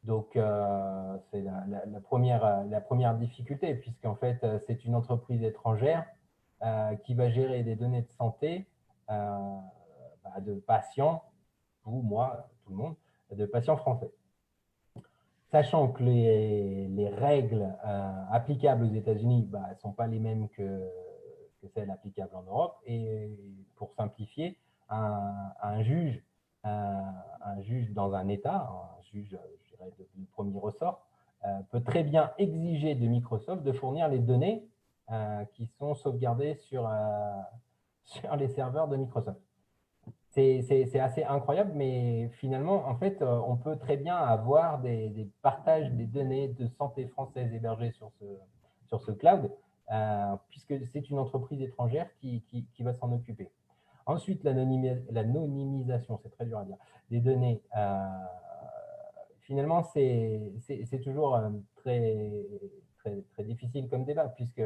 Donc, c'est la première difficulté, puisqu'en fait, c'est une entreprise étrangère qui va gérer des données de santé de patients, vous, moi, tout le monde, de patients français. Sachant que les règles applicables aux États-Unis ne sont pas les mêmes que celles applicables en Europe. Et pour simplifier, un juge dans un État, un juge du premier ressort, peut très bien exiger de Microsoft de fournir les données qui sont sauvegardées sur les serveurs de Microsoft. C'est assez incroyable, mais finalement, en fait, on peut très bien avoir des partages des données de santé françaises hébergées sur ce cloud, puisque c'est une entreprise étrangère qui va s'en occuper. Ensuite, l'anonymisation, c'est très dur à dire, des données, finalement, c'est toujours très difficile comme débat, puisque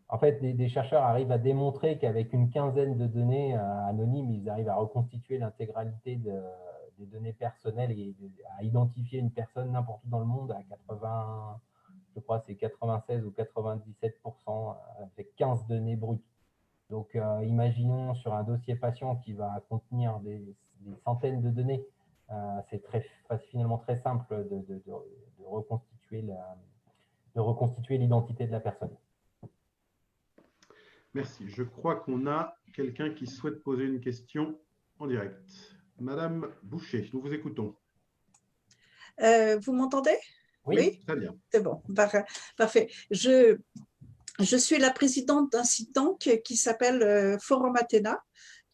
en fait, des chercheurs arrivent à démontrer qu'avec une quinzaine de données anonymes, ils arrivent à reconstituer l'intégralité des données personnelles et à identifier une personne n'importe où dans le monde à 80, je crois c'est 96 ou 97% avec 15 données brutes. Donc, imaginons sur un dossier patient qui va contenir des centaines de données, c'est finalement très simple de reconstituer l'identité de la personne. Merci. Je crois qu'on a quelqu'un qui souhaite poser une question en direct. Madame Boucher, nous vous écoutons. Vous m'entendez? Oui, très bien. C'est bon, parfait. Je suis la présidente d'un think tank qui s'appelle Forum Athéna,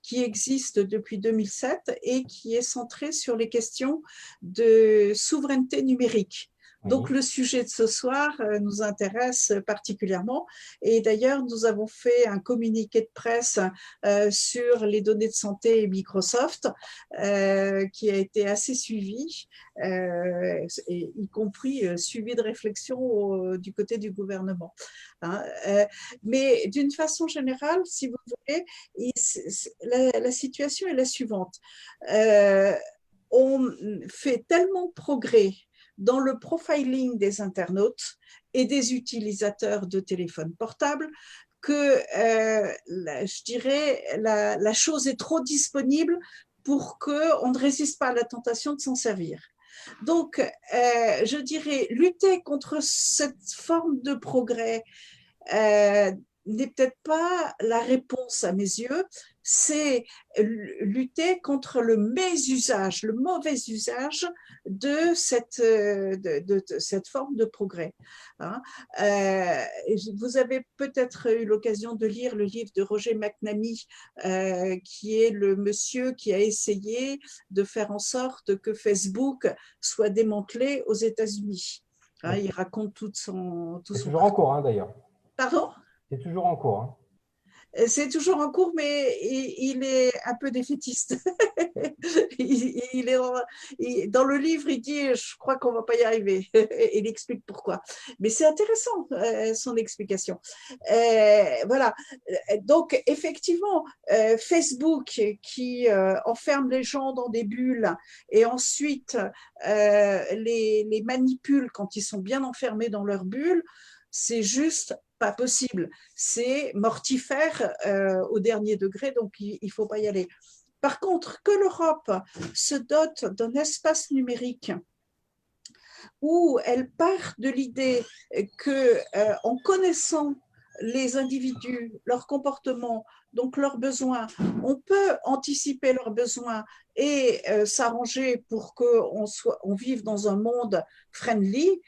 qui existe depuis 2007 et qui est centré sur les questions de souveraineté numérique. Donc, le sujet de ce soir nous intéresse particulièrement. Et d'ailleurs, nous avons fait un communiqué de presse sur les données de santé et Microsoft qui a été assez suivi, y compris suivi de réflexion du côté du gouvernement. Mais d'une façon générale, si vous voulez, la situation est la suivante. On fait tellement de progrès dans le profiling des internautes et des utilisateurs de téléphones portables que je dirais la chose est trop disponible pour qu'on ne résiste pas à la tentation de s'en servir. Donc, je dirais, lutter contre cette forme de progrès n'est peut-être pas la réponse à mes yeux, c'est lutter contre le mésusage, le mauvais usage de cette forme de progrès. Vous avez peut-être eu l'occasion de lire le livre de Roger McNamee, qui est le monsieur qui a essayé de faire en sorte que Facebook soit démantelé aux États-Unis. Il raconte tout son toujours en cours, d'ailleurs. Pardon ? C'est toujours en cours. C'est toujours en cours, mais il est un peu défaitiste. Dans le livre, il dit « je crois qu'on ne va pas y arriver ». Il explique pourquoi. Mais c'est intéressant, son explication. Voilà. Donc, effectivement, Facebook qui enferme les gens dans des bulles et ensuite les manipule quand ils sont bien enfermés dans leurs bulles, c'est juste pas possible. C'est mortifère au dernier degré, donc il ne faut pas y aller. Par contre, que l'Europe se dote d'un espace numérique où elle part de l'idée qu'en connaissant les individus, leurs comportements, donc leurs besoins, on peut anticiper leurs besoins et s'arranger pour qu'on vive dans un monde friendly,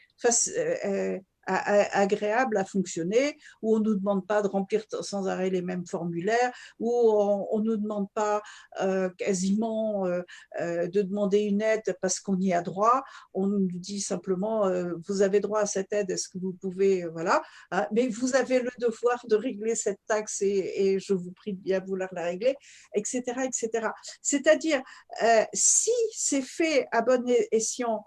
agréable à fonctionner, où on ne nous demande pas de remplir sans arrêt les mêmes formulaires, où on ne nous demande pas quasiment de demander une aide parce qu'on y a droit. On nous dit simplement vous avez droit à cette aide, est-ce que vous pouvez, voilà, mais vous avez le devoir de régler cette taxe et je vous prie de bien vouloir la régler, etc. etc. C'est-à-dire, si c'est fait à bon escient,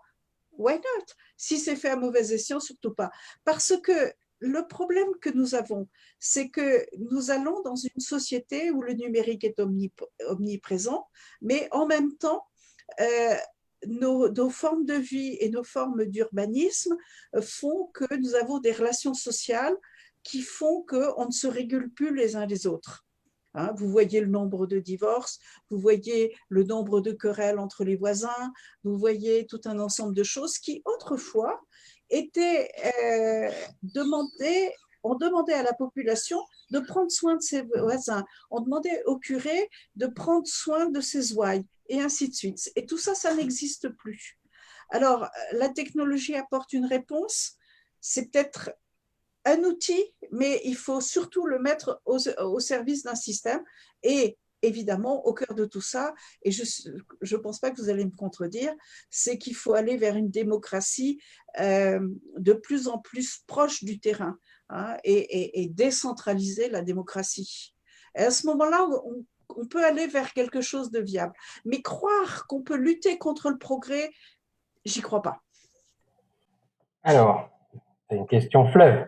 why not? Si c'est fait à mauvais escient, surtout pas. Parce que le problème que nous avons, c'est que nous allons dans une société où le numérique est omniprésent, mais en même temps, nos formes de vie et nos formes d'urbanisme font que nous avons des relations sociales qui font qu'on ne se régule plus les uns les autres. Vous voyez le nombre de divorces, vous voyez le nombre de querelles entre les voisins, vous voyez tout un ensemble de choses qui, autrefois, étaient demandées. On demandait à la population de prendre soin de ses voisins, on demandait au curé de prendre soin de ses ouailles, et ainsi de suite. Et tout ça, ça n'existe plus. Alors, la technologie apporte une réponse, c'est peut-être un outil, mais il faut surtout le mettre au service d'un système. Et évidemment, au cœur de tout ça, et je ne pense pas que vous allez me contredire, c'est qu'il faut aller vers une démocratie de plus en plus proche du terrain et décentraliser la démocratie. Et à ce moment-là, on peut aller vers quelque chose de viable. Mais croire qu'on peut lutter contre le progrès, j'y crois pas. Alors, c'est une question fleuve.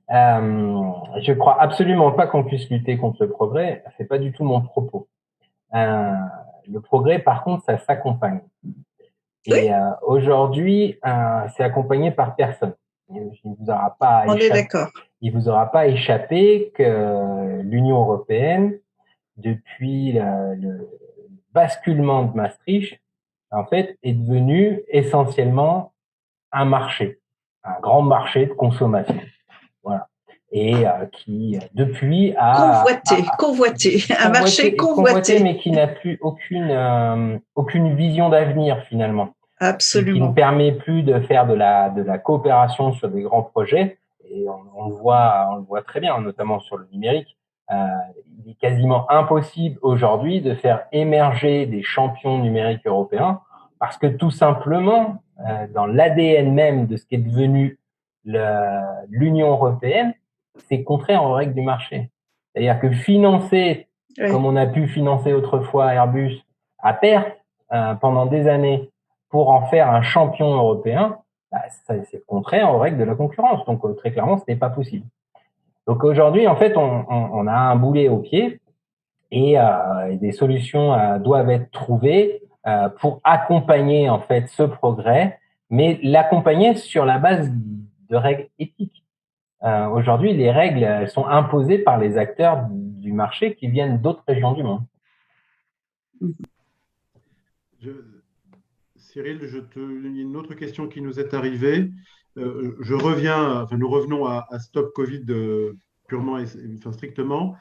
Je crois absolument pas qu'on puisse lutter contre le progrès. C'est pas du tout mon propos. Le progrès, par contre, ça s'accompagne. Et aujourd'hui, c'est accompagné par personne. Il vous aura pas On est d'accord. Il vous aura pas échappé que l'Union européenne, depuis le basculement de Maastricht, en fait, est devenue essentiellement un marché, un grand marché de consommation. Voilà. Et qui, depuis, a... Convoité. Un marché convoité. Mais qui n'a plus aucune vision d'avenir, finalement. Absolument. Qui ne permet plus de faire de la coopération sur des grands projets. Et on le voit très bien, notamment sur le numérique, il est quasiment impossible aujourd'hui de faire émerger des champions numériques européens parce que tout simplement, dans l'ADN même de ce qui est devenu l'Union européenne, c'est contraire aux règles du marché. C'est-à-dire que financer, comme on a pu financer autrefois Airbus, à perte pendant des années pour en faire un champion européen, c'est contraire aux règles de la concurrence. Donc très clairement, ce n'est pas possible. Donc aujourd'hui, en fait, on a un boulet au pied et des solutions doivent être trouvées pour accompagner en fait ce progrès, mais l'accompagner sur la base de règles éthiques. Aujourd'hui, les règles elles sont imposées par les acteurs du marché qui viennent d'autres régions du monde. Cyril, il y a une autre question qui nous est arrivée. Nous revenons à Stop Covid purement et strictement.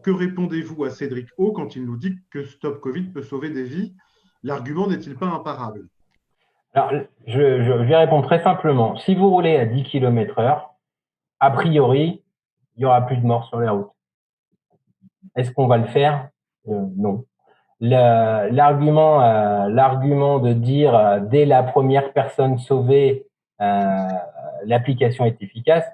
Que répondez-vous à Cédric O quand il nous dit que Stop Covid peut sauver des vies? L'argument n'est-il pas imparable? Alors, je vais répondre très simplement. Si vous roulez à 10 km/h, a priori, il n'y aura plus de morts sur les routes. Est-ce qu'on va le faire? Non. L'argument de dire dès la première personne sauvée, l'application est efficace,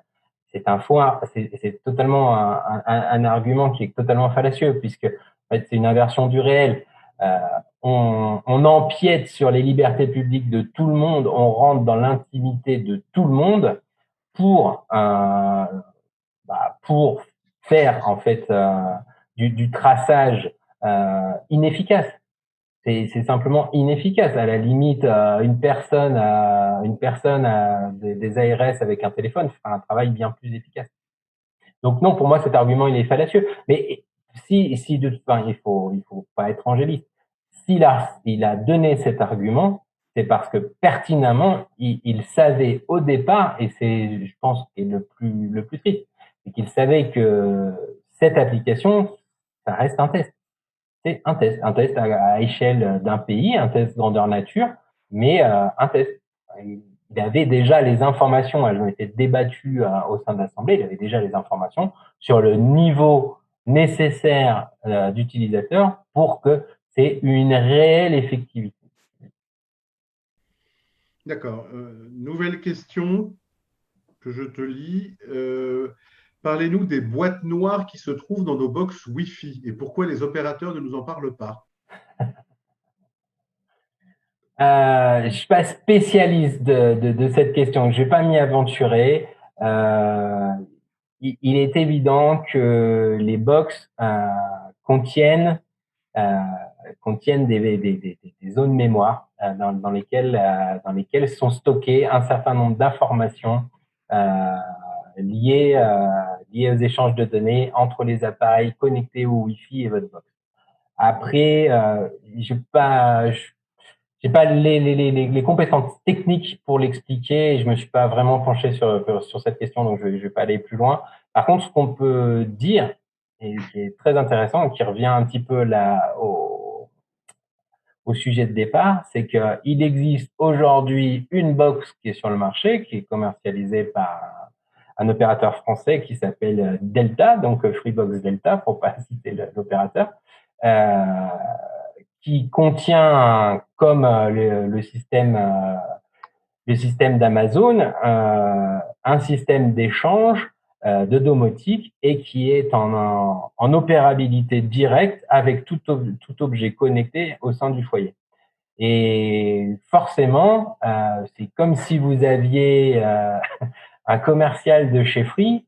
c'est un faux, c'est totalement un argument qui est totalement fallacieux puisque en fait c'est une inversion du réel. On empiète sur les libertés publiques de tout le monde, on rentre dans l'intimité de tout le monde pour faire en fait du traçage inefficace. C'est simplement inefficace. À la limite, une personne des ARS avec un téléphone fera un travail bien plus efficace. Donc non, pour moi, cet argument, il est fallacieux. Mais il faut pas être angéliste. Il a donné cet argument, c'est parce que pertinemment, il savait au départ, et c'est, je pense, le plus triste, c'est qu'il savait que cette application, ça reste un test. C'est un test à échelle d'un pays, un test grandeur nature, mais un test. Il avait déjà les informations, elles ont été débattues au sein de l'Assemblée, il avait déjà les informations sur le niveau nécessaire d'utilisateurs pour que c'est une réelle effectivité. D'accord. Nouvelle question que je te lis. Parlez-nous des boîtes noires qui se trouvent dans nos box Wi-Fi et pourquoi les opérateurs ne nous en parlent pas. Je suis pas spécialiste de cette question. Je vais pas m'y aventurer. Il est évident que les box contiennent des zones mémoire dans lesquelles sont stockées un certain nombre d'informations liées aux échanges de données entre les appareils connectés au Wi-Fi et votre box. Après, j'ai pas les compétences techniques pour l'expliquer et je me suis pas vraiment penché sur cette question, donc je vais pas aller plus loin. Par contre, ce qu'on peut dire, et qui est très intéressant, et qui revient un petit peu là au sujet de départ, c'est qu'il existe aujourd'hui une box qui est sur le marché, qui est commercialisée par un opérateur français qui s'appelle Delta, donc Freebox Delta, pour pas citer l'opérateur, qui contient, comme le système d'Amazon, un système d'échange de domotique et qui est en opérabilité directe avec tout objet connecté au sein du foyer. Et forcément, c'est comme si vous aviez un commercial de chez Free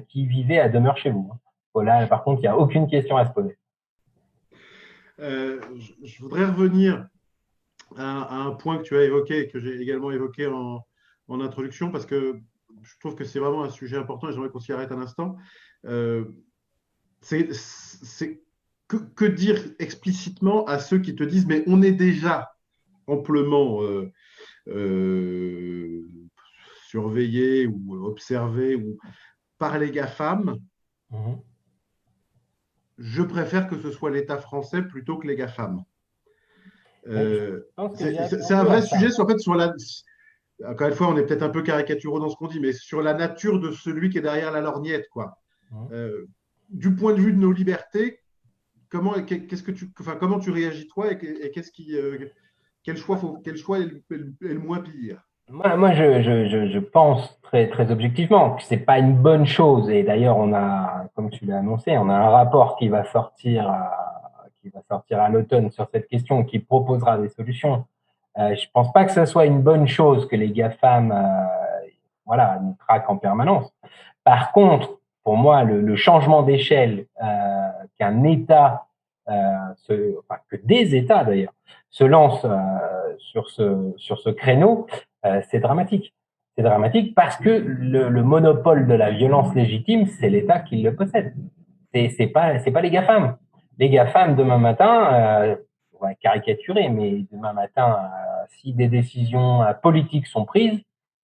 qui vivait à demeure chez vous. Voilà, par contre, il n'y a aucune question à se poser. Je voudrais revenir à un point que tu as évoqué, que j'ai également évoqué en introduction, parce que je trouve que c'est vraiment un sujet important et j'aimerais qu'on s'y arrête un instant. Que dire explicitement à ceux qui te disent mais on est déjà amplement surveillé ou observé ou par les GAFAM. Je préfère que ce soit l'État français plutôt que les GAFAM. C'est un vrai sujet sur la. Encore une fois, on est peut-être un peu caricaturaux dans ce qu'on dit, mais sur la nature de celui qui est derrière la lorgnette, quoi. du point de vue de nos libertés, comment tu réagis toi et quel choix est le moins pire? Je pense très objectivement que c'est pas une bonne chose. Et d'ailleurs, on a, comme tu l'as annoncé, on a un rapport qui va sortir à l'automne sur cette question, qui proposera des solutions. Je pense pas que ce soit une bonne chose que les GAFAM, voilà, nous traquent en permanence. Par contre, pour moi, le changement d'échelle qu'un État, que des États d'ailleurs, se lancent sur ce créneau, c'est dramatique. C'est dramatique parce que le monopole de la violence légitime, c'est l'État qui le possède. C'est pas les GAFAM. Les GAFAM, demain matin, on va caricaturer, mais demain matin, si des décisions politiques sont prises,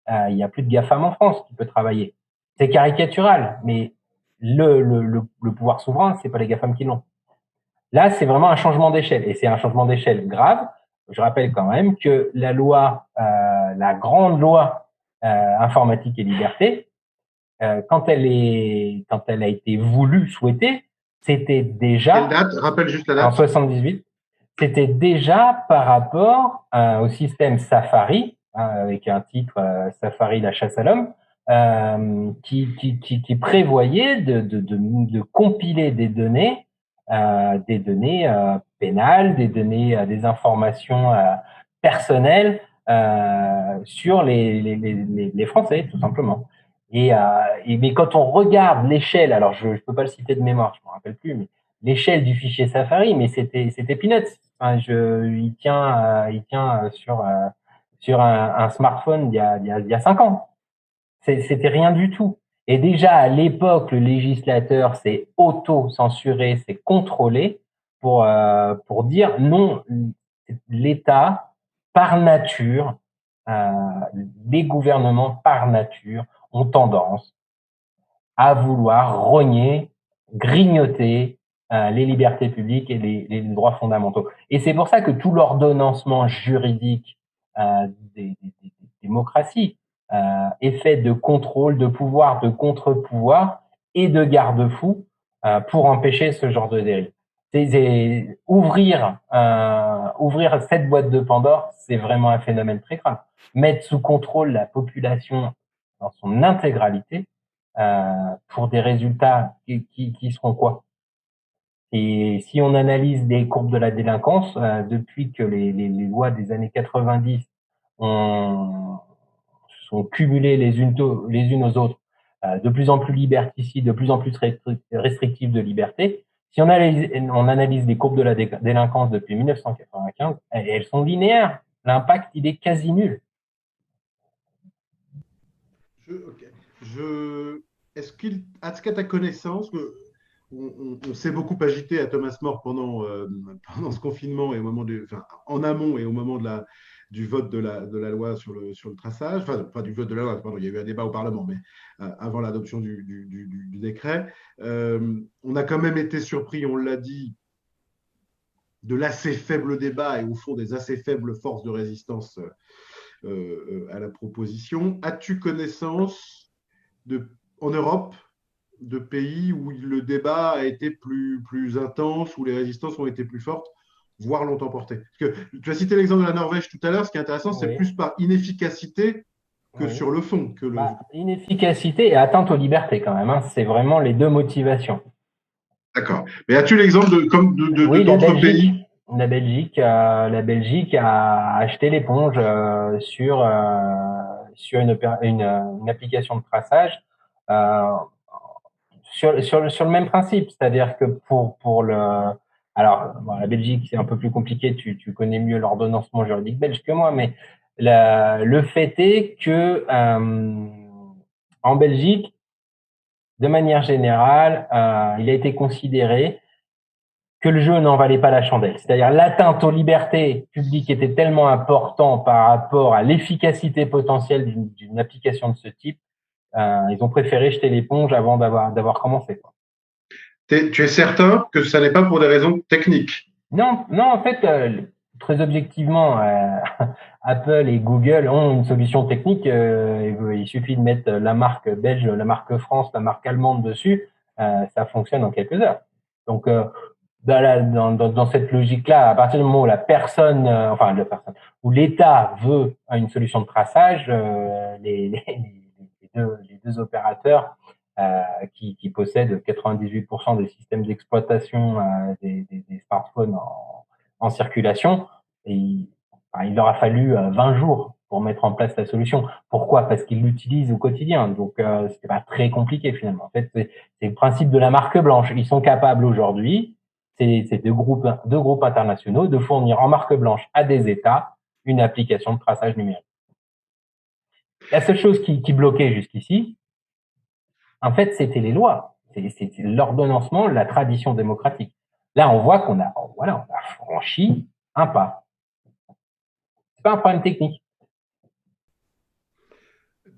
il n'y a plus de GAFAM en France qui peut travailler. C'est caricatural, mais le pouvoir souverain, c'est pas les GAFAM qui l'ont. Là, c'est vraiment un changement d'échelle, et c'est un changement d'échelle grave. Je rappelle quand même que la loi, la grande loi informatique et liberté, quand elle a été voulue, souhaitée, c'était déjà Quelle date? Rappelle juste la en date. 78, c'était déjà par rapport au système Safari, avec un titre Safari, la chasse à l'homme, qui prévoyait de compiler des données pénales, des données, des informations personnelles sur les Français, tout simplement. Mais quand on regarde l'échelle, alors je peux pas le citer de mémoire, je me rappelle plus, mais l'échelle du fichier Safari, mais c'était peanuts. Enfin, il tient sur un smartphone il y a 5 ans. C'était rien du tout. Et déjà à l'époque, le législateur s'est auto-censuré, s'est contrôlé pour dire non, l'État par nature, euh, les gouvernements par nature ont tendance à vouloir rogner, grignoter les libertés publiques et les droits fondamentaux. Et c'est pour ça que tout l'ordonnancement juridique des démocraties est fait de contrôle, de pouvoir, de contre-pouvoir et de garde-fous pour empêcher ce genre de dérive. Ouvrir cette boîte de Pandore, c'est vraiment un phénomène très grave. Mettre sous contrôle la population dans son intégralité, pour des résultats qui seront quoi? Et si on analyse les courbes de la délinquance, depuis que les lois des années 90 sont cumulées les unes aux autres, de plus en plus liberticides, de plus en plus restrictives de liberté, si on analyse les courbes de la délinquance depuis 1995, elles sont linéaires. L'impact, il est quasi nul. Okay. Est-ce qu'à ta connaissance, on s'est beaucoup agité à Thomas More pendant ce confinement et en amont et au moment du vote de la loi sur le traçage, enfin pas du vote de la loi, pardon, il y a eu un débat au Parlement, mais avant l'adoption du décret, on a quand même été surpris, on l'a dit, de l'assez faible débat et au fond des assez faibles forces de résistance à la proposition. As-tu connaissance en Europe de pays où le débat a été plus intense, où les résistances ont été plus fortes, voire l'ont emporté? Parce que tu as cité l'exemple de la Norvège tout à l'heure. Ce qui est intéressant, c'est plus par inefficacité que sur le fond. Inefficacité et atteinte aux libertés quand même. Hein. C'est vraiment les deux motivations. D'accord. Mais as-tu l'exemple d'autres pays? La Belgique a acheté l'éponge sur une application de traçage sur le même principe, c'est-à-dire que alors la Belgique c'est un peu plus compliqué, tu connais mieux l'ordonnancement juridique belge que moi, mais le fait est que en Belgique, de manière générale, il a été considéré que le jeu n'en valait pas la chandelle. C'est-à-dire l'atteinte aux libertés publiques était tellement important par rapport à l'efficacité potentielle d'une application de ce type, ils ont préféré jeter l'éponge avant d'avoir commencé. Quoi. Tu es certain que ça n'est pas pour des raisons techniques? Non, en fait, très objectivement, Apple et Google ont une solution technique. Il suffit de mettre la marque belge, la marque France, la marque allemande dessus. ça fonctionne en quelques heures. Donc, dans cette logique-là, à partir du moment où la personne, où l'État veut une solution de traçage, les deux opérateurs qui possèdent 98% des systèmes d'exploitation des smartphones en circulation, et il leur a fallu 20 jours pour mettre en place la solution. Pourquoi? Parce qu'ils l'utilisent au quotidien. Donc, c'était pas très compliqué finalement. En fait, c'est le principe de la marque blanche. Ils sont capables aujourd'hui, ces deux groupes internationaux, de fournir en marque blanche à des États une application de traçage numérique. La seule chose qui bloquait jusqu'ici, en fait, c'était les lois. C'était l'ordonnancement, la tradition démocratique. Là, on voit qu'on a franchi un pas. C'est pas un problème technique.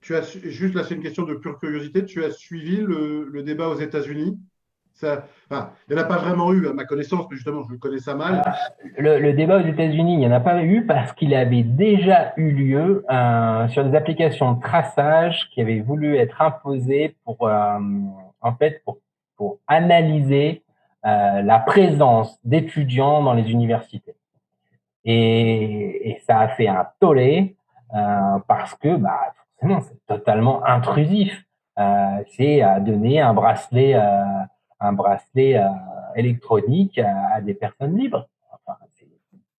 Juste là, c'est une question de pure curiosité. Tu as suivi le débat aux États-Unis? Il n'y en a pas vraiment eu, à ma connaissance, mais justement, je connais ça mal. Le débat aux États-Unis, il n'y en a pas eu parce qu'il avait déjà eu lieu sur des applications de traçage qui avaient voulu être imposées pour analyser la présence d'étudiants dans les universités. Et ça a fait un tollé parce que forcément c'est totalement intrusif. C'est donner un bracelet électronique à des personnes libres. Enfin,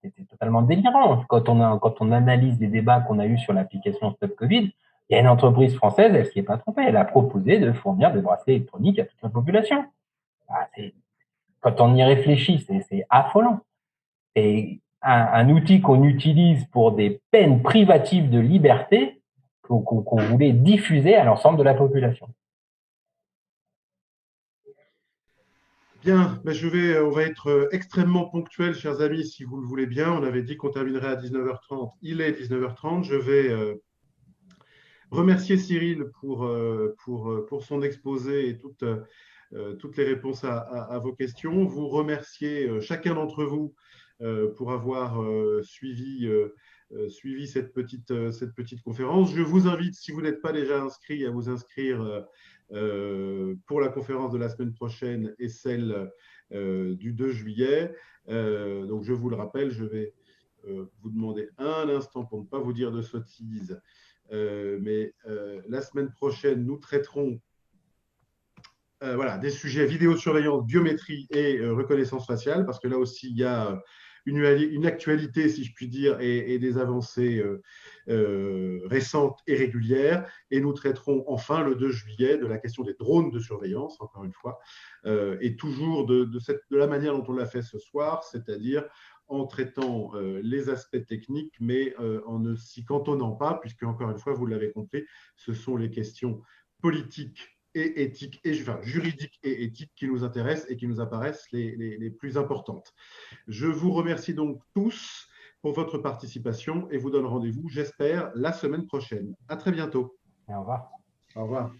c'était totalement délirant. Quand on analyse les débats qu'on a eus sur l'application Stop Covid, il y a une entreprise française, elle s'y est pas trompée, elle a proposé de fournir des bracelets électroniques à toute la population. Quand on y réfléchit, c'est affolant. Et un outil qu'on utilise pour des peines privatives de liberté qu'on voulait diffuser à l'ensemble de la population. Bien, on va être extrêmement ponctuel, chers amis, si vous le voulez bien. On avait dit qu'on terminerait à 19h30. Il est 19h30. Je vais remercier Cyril pour son exposé et toutes les réponses à vos questions. Vous remercier chacun d'entre vous pour avoir suivi cette petite conférence. Je vous invite, si vous n'êtes pas déjà inscrit, à vous inscrire pour la conférence de la semaine prochaine et celle du 2 juillet. Donc, je vous le rappelle, je vais vous demander un instant pour ne pas vous dire de sottises. Mais la semaine prochaine, nous traiterons des sujets vidéosurveillance, biométrie et reconnaissance faciale, parce que là aussi, il y a une actualité, si je puis dire, et des avancées récentes et régulières. Et nous traiterons enfin le 2 juillet de la question des drones de surveillance, encore une fois, et toujours de la manière dont on l'a fait ce soir, c'est-à-dire en traitant les aspects techniques, mais en ne s'y cantonnant pas, puisque, encore une fois, vous l'avez compris, ce sont les questions politiques et éthiques, juridiques et éthiques qui nous intéressent et qui nous apparaissent les plus importantes. Je vous remercie donc tous pour votre participation et vous donne rendez-vous, j'espère, la semaine prochaine. À très bientôt. Et au revoir. Au revoir.